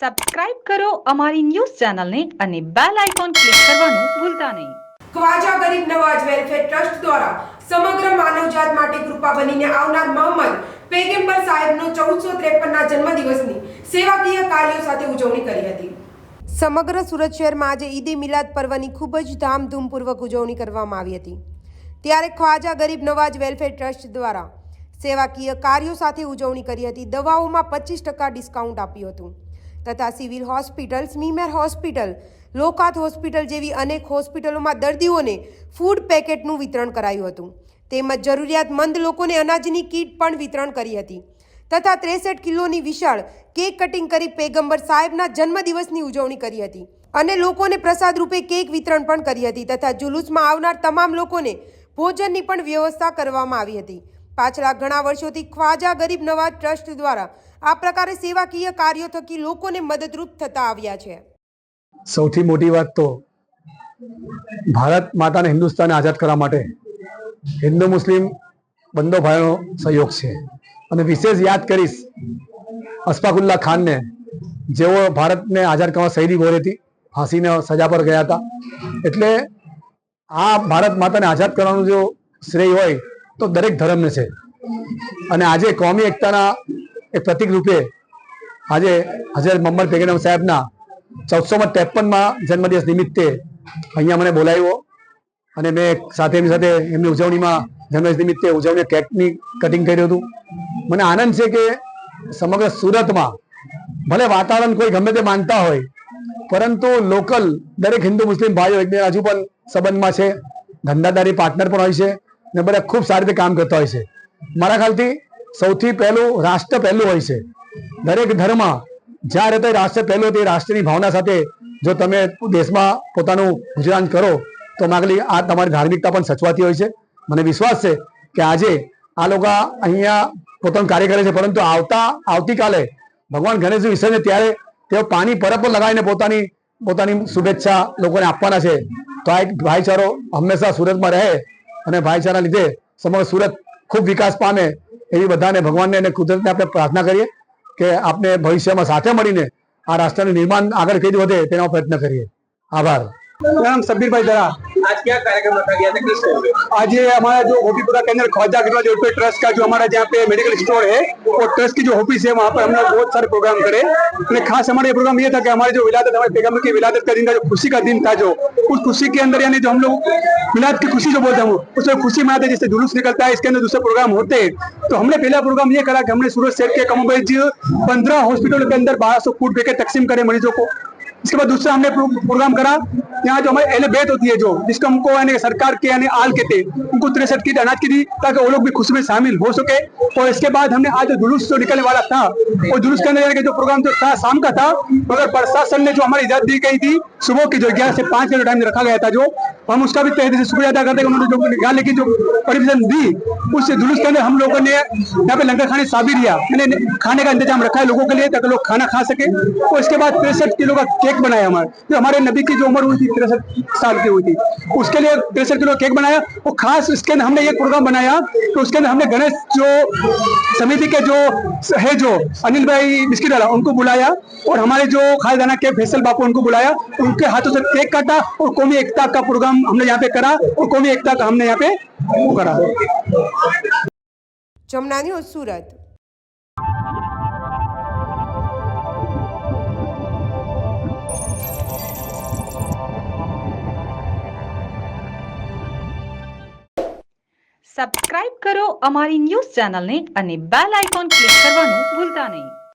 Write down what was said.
Subscribe કરો અમારી news ચેનલને અને બેલ આઇકોન ક્લિક કરવાનું ભૂલતા નહીં. ખ્વાજા ગરીબ નવાજ વેલફેર ટ્રસ્ટ દ્વારા સમગ્ર માનવજાત માટે કૃપા બનીને આવનાર મોહમ્મદ પૈગંબર સાહેબનો 1453ના જન્મદિવસની સેવાકીય કાર્યો સાથે ઉજવણી કરી હતી. સમગ્ર સુરત શહેરમાં આજે ઈદ મિલાદ પર્વની ખૂબ જ ધામધૂમપૂર્વક ઉજવણી કરવામાં આવી હતી. ત્યારે ખ્વાજા ગરીબ નવાજ વેલફેર ટ્રસ્ટ દ્વારા સેવાકીય કાર્યો સાથે ઉજવણી કરી હતી. દવાઓમાં 25% ડિસ્કાઉન્ટ આપ્યું હતું તથા civil hospital, SMIMER hospital, Lokat hospital જેવી અનેક હોસ્પિટલોમાં દર્દીઓને ફૂડ પેકેટનું વિતરણ કરાયું હતું. તેમજ જરૂરિયાતમંદ લોકોને અનાજની કીટ પણ વિતરણ કરી હતી તથા 63 કિલોની વિશાળ કેક કટિંગ કરી પૈગંબર સાહેબના જન્મદિવસની ઉજવણી કરી હતી અને લોકોને પ્રસાદ રૂપે કેક વિતરણ પણ કરી હતી તથા જુલુસમાં આવનાર તમામ લોકોને ભોજનની પણ વ્યવસ્થા કરવામાં આવી હતી. પાછલા ઘણા વર્ષોથી ખ્વાજા ગરીબ નવાજ ટ્રસ્ટ દ્વારા આ પ્રકારે સેવાકીય કાર્યો થકી લોકોને મદદરૂપ થતા આવ્યા છે. સૌથી મોટી વાત તો ભારત માતાને હિન્દુસ્તાને આઝાદ કરવા માટે હિન્દુ મુસ્લિમ બંને ભાઈનો સહયોગ છે અને વિશેષ યાદ કરીશ અશફાકુલ્લા ખાનને, જેઓ ભારતને આઝાદ કરવા શહીદી વહોરી હતી, ફાંસીને સજા પર ગયા હતા. એટલે આ ભારત માતાને આઝાદ કરવાનું જો શ્રેય હોય તો દરેક ધર્મને છે અને આજે કોમી એકતાના એક પ્રતિક રૂપે આજે હઝરત મોહમ્મદ પૈગંબર સાહેબના 1453માં જન્મદિવસ નિમિત્તે અહીંયા મને બોલાવ્યો અને મેં એમની સાથે એમની ઉજવણીમાં જન્મદિવસ નિમિત્તે ઉજવણી કેકની કટિંગ કર્યું હતું. મને આનંદ છે કે સમગ્ર સુરતમાં ભલે વાતાવરણ કોઈ ગમે તે માનતા હોય, પરંતુ લોકલ દરેક હિન્દુ મુસ્લિમ ભાઈઓ એકબીજા હજુ પણ સંબંધમાં છે, ધંધાદારી પાર્ટનર પણ હોય છે ને બધા ખૂબ સારી રીતે કામ કરતા હોય છે. મારા ખ્યાલથી સૌથી પહેલું રાષ્ટ્ર પહેલું હોય છે. દરેક ધર્મ જ્યાં રહેતા રાષ્ટ્ર પહેલું, તે રાષ્ટ્રની ભાવના સાથે જો તમે દેશમાં પોતાનું ગુજરાન કરો તો માગલી આ તમારી ધાર્મિકતા પણ સચવાતી હોય છે. મને વિશ્વાસ છે કે આજે આ લોકો અહીંયા પોતાનું કાર્ય કરે છે, પરંતુ આવતીકાલે ભગવાન ગણેશજી વિસર્જન ત્યારે તેઓ પાણી પરબ પર લગાવીને પોતાની શુભેચ્છા લોકોને આપવાના છે. તો આ એક ભાઈચારો હંમેશા સુરતમાં રહે અને ભાઈચારા લીધે સમગ્ર સુરત ખૂબ વિકાસ પામે એવી બધાને ભગવાનને અને કુદરતને આપણે પ્રાર્થના કરીએ કે આપણે ભવિષ્યમાં સાથે મળીને આ રાષ્ટ્રનું નિર્માણ આગળ કઈ વધે તેનો પ્રયત્ન કરીએ. આભાર. मेरा नाम सब्बीर भाई दरा। आज क्या कार्यक्रम रखा गया था, किस टाइम पे? आज ये हमारा जो गोपीपुरा के अंदर ख्वाजा गरीब नवाज वेलफेयर ट्रस्ट का जो हमारा जहाँ पे मेडिकल स्टोर है और ट्रस्ट की जो ऑफिस है वहाँ पर हमने बहुत सारे प्रोग्राम करे और खास हमारा ये प्रोग्राम ये था कि हमारे जो विलादत, हमारे पैगंबर की विलादत का दिन का जो खुशी का दिन था, जो उस खुशी के अंदर यानी जो हम लोग मिलाद की खुशी जो बोलते हैं उसमें खुशी मनाते हैं, जिससे जुलूस निकलता है, इसके अंदर दूसरे प्रोग्राम होते हैं. तो हमने पहला प्रोग्राम ये करा कि हमने सूरत शहर के कमोबेश 15 हॉस्पिटलों के अंदर 1200 फूड पैकेट तकसीम करे मरीजों को. इसके बाद दूसरा हमने प्रोग्राम करा यहाँ जो हमारे एहले बैत होती है, जो जिसको हमको यानी सरकार के यानी आल कहते हैं, उनको 63 किट अनाज की दी ताकि वो लोग भी खुशी में शामिल हो सके. और इसके बाद हमने आज जो जुलूस जो निकलने वाला था और जुलूस के अंदर जो प्रोग्राम जो था शाम का था, मगर प्रशासन ने जो हमारी इजाजत दी गई थी सुबह की जो 11 से 5 का टाइम रखा गया था, जो हम उसका भी तहे दिल से शुक्रिया अदा करते हैं. उन्होंने जो निकालने की जो परमिशन दी उस जुलूस के अंदर हम लोगों ने यहाँ पे लंगर खाने साबिर लिया, मैंने खाने का इंतजाम रखा है लोगों के लिए ताकि लोग खाना खा सके. और इसके बाद 63 किलो का केक बनाया हमारे, जो हमारे नबी की जो उम्र हुई थी 63 साल की हुई थी, उसके लिए 63 किलो केक बनाया. और खास इसके अंदर हमने एक प्रोग्राम बनाया तो उसके अंदर हमने गणेश जो समिति के जो है जो अनिल भाई बिस्किट वाला उनको बुलाया और हमारे जो खालिदाना के फैसल बापू उनको बुलाया, उनके हाथों से केक काटा और कौमी एकता का प्रोग्राम हमने यहाँ पे करा और कौमी एकता का हमने यहाँ पे वो करा. जमुना न्यूज़ सूरत. સબસ્ક્રાઇબ કરો અમારી ન્યૂઝ ચેનલને અને બેલ આઇકોન ક્લિક કરવાનું ભૂલતા નહીં.